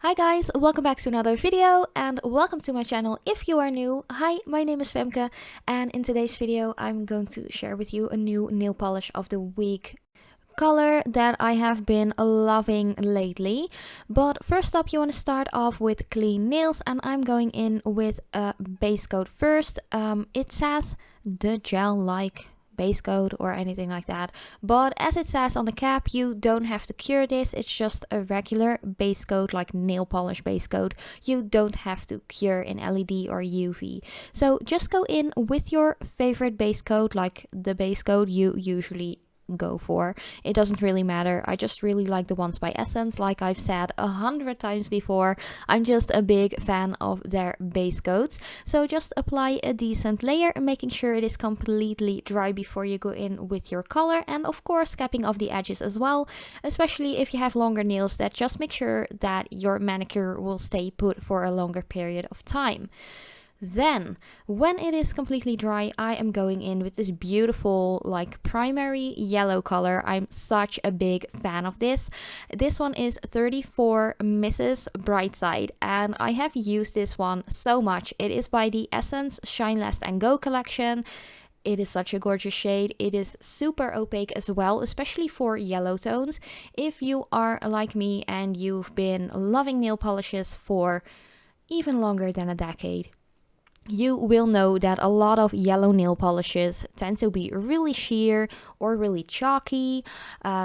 Hi guys, welcome back to another video and welcome to my channel if you are new. Hi, my name is Femke and in today's video I'm going to share with you a new nail polish of the week color that I have been loving lately. But first up, you want to start off with clean nails, and I'm going in with a base coat first. It says the gel-like base coat or anything like that, but as it says on the cap, you don't have to cure this. It's just a regular base coat, like nail polish base coat. You don't have to cure in LED or UV, so just go in with your favorite base coat, like the base coat you usually go for. It doesn't really matter. I just really like the ones by Essence. Like I've said 100 times before, I'm just a big fan of their base coats. So just apply a decent layer, making sure it is completely dry before you go in with your color, and of course capping off the edges as well, especially if you have longer nails. That just make sure that your manicure will stay put for a longer period of time. Then, when it is completely dry, I am going in with this beautiful, like, primary yellow color. I'm such a big fan of this. This one is 34 Mrs. Brightside, and I have used this one so much. It is by the Essence Shine Last and Go collection. It is such a gorgeous shade. It is super opaque as well, especially for yellow tones. If you are like me and you've been loving nail polishes for even longer than a decade, you will know that a lot of yellow nail polishes tend to be really sheer or really chalky.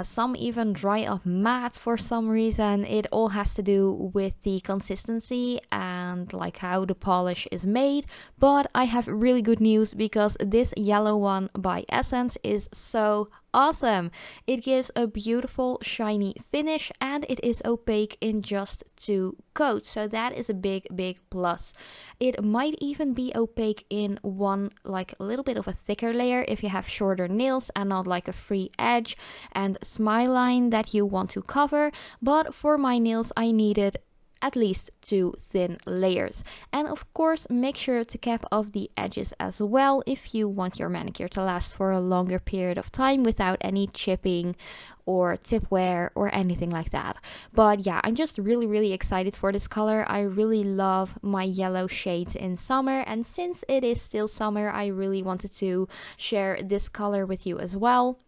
Some even dry up matte for some reason. It all has to do with the consistency and like how the polish is made. But I have really good news, because this yellow one by Essence is so awesome. It gives a beautiful shiny finish and it is opaque in just 2 coats, so that is a big plus. It might even be opaque in one, like a little bit of a thicker layer if you have shorter nails and not like a free edge and smile line that you want to cover, but for my nails I needed at least 2 thin layers. And of course, make sure to cap off the edges as well if you want your manicure to last for a longer period of time without any chipping or tip wear or anything like that. But yeah, I'm just really excited for this color. I really love my yellow shades in summer, and since it is still summer, I really wanted to share this color with you as well.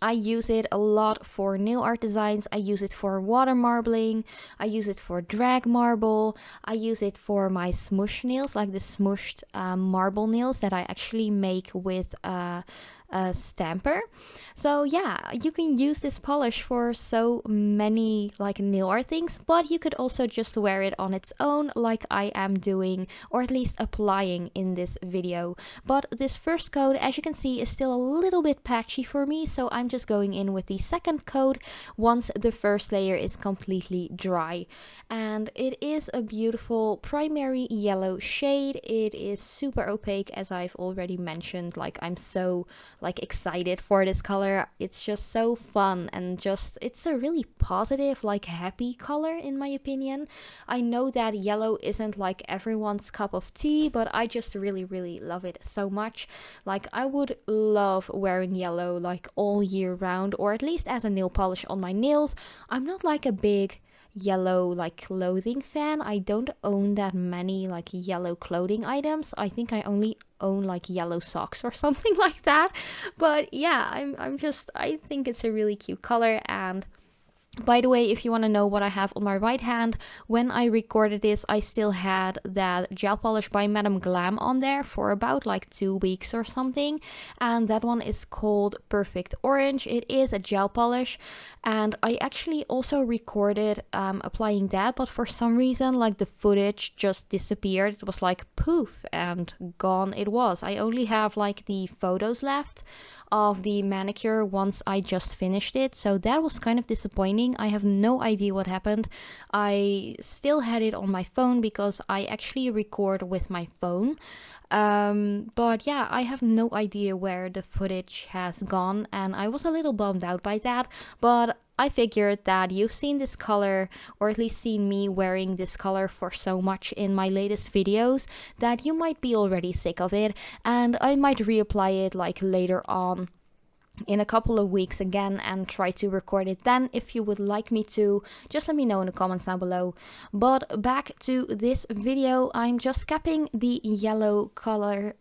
I use it a lot for nail art designs. I use it for water marbling. I use it for drag marble. I use it for my smush nails, like the smushed marble nails that I actually make with a stamper. So yeah, you can use this polish for so many like nail art things, but you could also just wear it on its own like I am doing, or at least applying in this video. But this first coat, as you can see, is still a little bit patchy for me, so I'm just going in with the second coat once the first layer is completely dry. And it is a beautiful primary yellow shade. It is super opaque, as I've already mentioned. Like I'm so excited for this color. It's just so fun, and just it's a really positive, like happy color in my opinion. I know that yellow isn't like everyone's cup of tea, but I just really love it so much. Like I would love wearing yellow like all year round, or at least as a nail polish on my nails. I'm not like a big yellow like clothing fan. I don't own that many like yellow clothing items. I think I only own like yellow socks or something like that. But yeah, I think it's a really cute color. And by the way, if you want to know what I have on my right hand, when I recorded this, I still had that gel polish by Madam Glam on there for about like 2 weeks or something. And that one is called Perfect Orange. It is a gel polish. And I actually also recorded applying that, but for some reason, like the footage just disappeared. It was like poof and gone it was. I only have like the photos left of the manicure once I just finished it, so that was kind of disappointing. I have no idea what happened. I still had it on my phone because I actually record with my phone, but yeah, I have no idea where the footage has gone, and I was a little bummed out by that. But I figured that you've seen this color, or at least seen me wearing this color for so much in my latest videos, that you might be already sick of it, and I might reapply it like later on in a couple of weeks again and try to record it then. If you would like me to, just let me know in the comments down below. But back to this video, I'm just capping the yellow color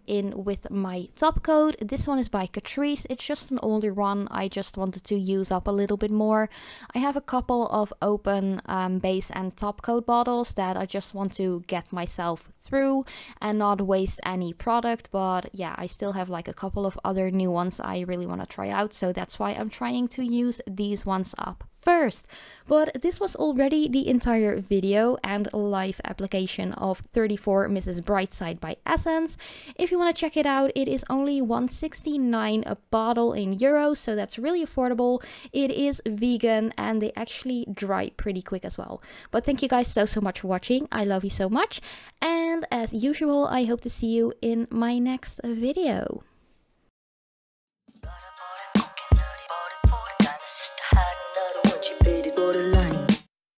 in with my top coat. This one is by Catrice. It's just an older one. I just wanted to use up a little bit more. I have a couple of open base and top coat bottles that I just want to get myself through and not waste any product. But yeah, I still have like a couple of other new ones I really want to try out, so that's why I'm trying to use these ones up first. But this was already the entire video and live application of 34 Mrs. Brightside by Essence. If you want to check it out, it is only $169 a bottle in euros, so that's really affordable. It is vegan and they actually dry pretty quick as well. But thank you guys so much for watching. I love you so much, and as usual, I hope to see you in my next video.